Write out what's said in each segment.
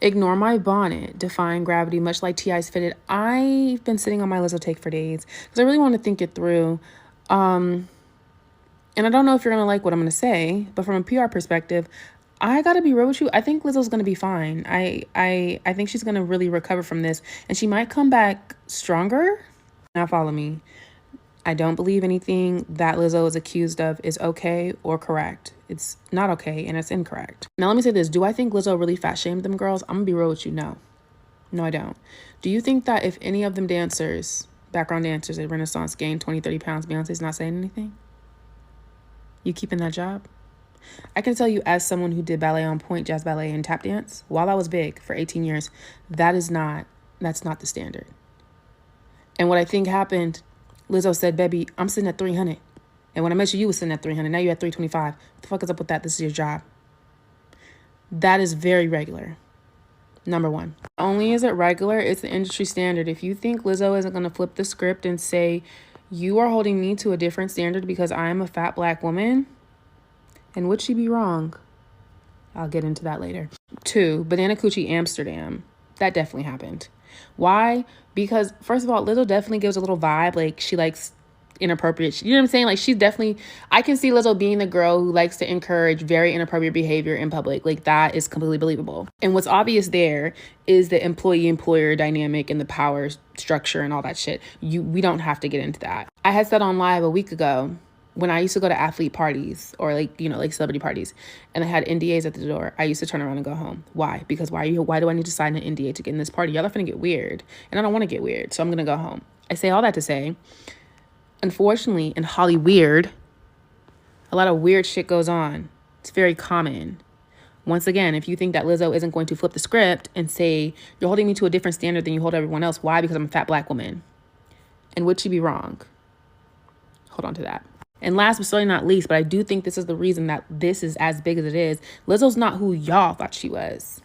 Ignore my bonnet, defying gravity, much like T.I.'s Fitted. I've been sitting on my Lizzo take for days because I really want to think it through. And I don't know if you're going to like what I'm going to say, but from a PR perspective, I got to be real with you. I think Lizzo's going to be fine. I think she's going to really recover from this, and she might come back stronger. Now follow me. I don't believe anything that Lizzo is accused of is okay or correct. It's not okay and it's incorrect. Now let me say this. Do I think Lizzo really fat shamed them girls? I'm gonna be real with you. No, I don't. Do you think that if any of them dancers, background dancers at Renaissance gained 20, 30 pounds, Beyonce's not saying anything? You keeping that job? I can tell you as someone who did ballet on point, jazz ballet, and tap dance while I was big for 18 years, that's not the standard. And what I think happened, Lizzo said, baby, I'm sitting at 300. And when I met you, you was sitting at 300. Now you're at 325. What the fuck is up with that? This is your job. That is very regular. Number one. Not only is it regular, it's the industry standard. If you think Lizzo isn't going to flip the script and say, you are holding me to a different standard because I am a fat black woman, and would she be wrong? I'll get into that later. 2, Banana Coochie Amsterdam. That definitely happened. Why? Because first of all, Lizzo definitely gives a little vibe like she likes inappropriate, you know what I'm saying? Like she's definitely, I can see Lizzo being the girl who likes to encourage very inappropriate behavior in public. Like that is completely believable. And what's obvious there is the employee-employer dynamic and the power structure and all that shit. We don't have to get into that. I had said on live a week ago when I used to go to athlete parties or like celebrity parties and I had NDAs at the door, I used to turn around and go home. Why? Because why do I need to sign an NDA to get in this party? Y'all are finna get weird and I don't want to get weird. So I'm going to go home. I say all that to say, unfortunately, in Hollyweird, a lot of weird shit goes on. It's very common. Once again, if you think that Lizzo isn't going to flip the script and say, you're holding me to a different standard than you hold everyone else. Why? Because I'm a fat black woman. And would she be wrong? Hold on to that. And last but certainly not least, but I do think this is the reason that this is as big as it is. Lizzo's not who y'all thought she was.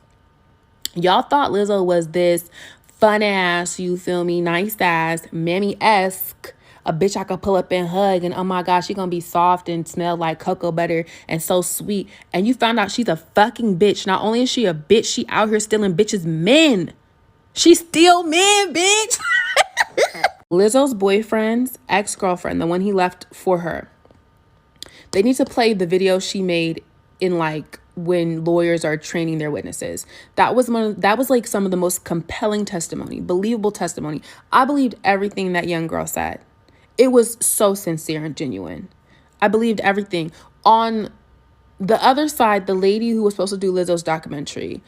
Y'all thought Lizzo was this fun ass, you feel me, nice ass, mammy-esque, a bitch I could pull up and hug, and oh my gosh, she gonna be soft and smell like cocoa butter and so sweet. And you found out she's a fucking bitch. Not only is she a bitch, she out here stealing bitches' men. She steal men, bitch. Lizzo's boyfriend's ex-girlfriend, the one he left for her, they need to play the video she made in like when lawyers are training their witnesses. That was like some of the most compelling testimony, believable testimony. I believed everything that young girl said. It was so sincere and genuine. I believed everything. On the other side, the lady who was supposed to do Lizzo's documentary,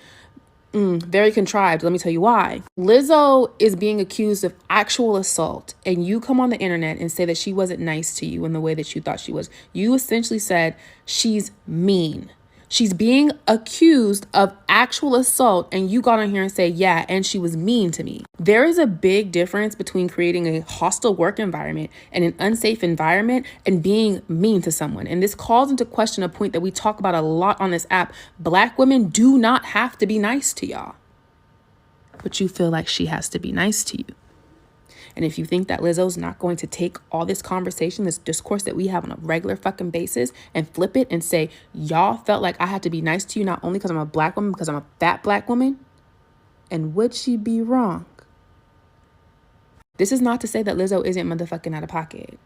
very contrived. Let me tell you why. Lizzo is being accused of actual assault, and you come on the internet and say that she wasn't nice to you in the way that you thought she was. You essentially said she's mean. She's being accused of actual assault, and you got on here and say, yeah, and she was mean to me. There is a big difference between creating a hostile work environment and an unsafe environment and being mean to someone. And this calls into question a point that we talk about a lot on this app. Black women do not have to be nice to y'all, but you feel like she has to be nice to you. And if you think that Lizzo's not going to take all this conversation, this discourse that we have on a regular fucking basis and flip it and say, y'all felt like I had to be nice to you, not only because I'm a black woman, because I'm a fat black woman, and would she be wrong? This is not to say that Lizzo isn't motherfucking out of pocket.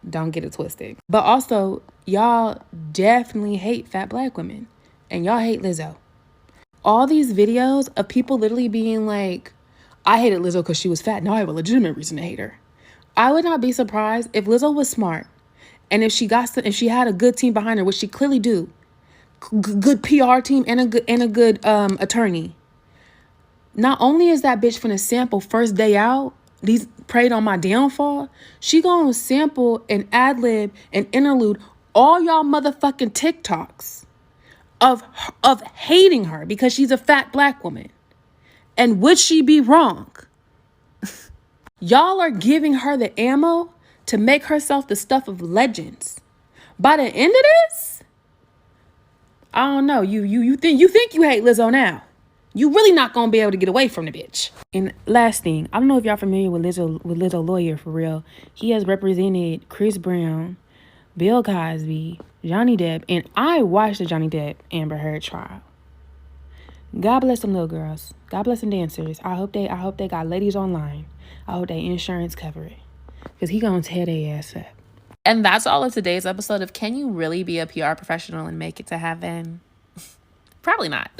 Don't get it twisted. But also, y'all definitely hate fat black women. And y'all hate Lizzo. All these videos of people literally being like, I hated Lizzo because she was fat. Now I have a legitimate reason to hate her. I would not be surprised if Lizzo was smart and if she had a good team behind her, which she clearly do, good PR team and a good attorney. Not only is that bitch finna sample first day out, these preyed on my downfall, she gonna sample and ad-lib and interlude all y'all motherfucking TikToks of hating her because she's a fat black woman. And would she be wrong? Y'all are giving her the ammo to make herself the stuff of legends. By the end of this, I don't know. You think you hate Lizzo now. You really not gonna be able to get away from the bitch. And last thing, I don't know if y'all familiar with Lizzo lawyer for real. He has represented Chris Brown, Bill Cosby, Johnny Depp, and I watched the Johnny Depp Amber Heard trial. God bless them little girls. God bless them dancers. I hope they got ladies online. I hope they insurance cover it. Because he gonna tear their ass up. And that's all of today's episode of Can You Really Be a PR Professional and Make It to Heaven? Probably not.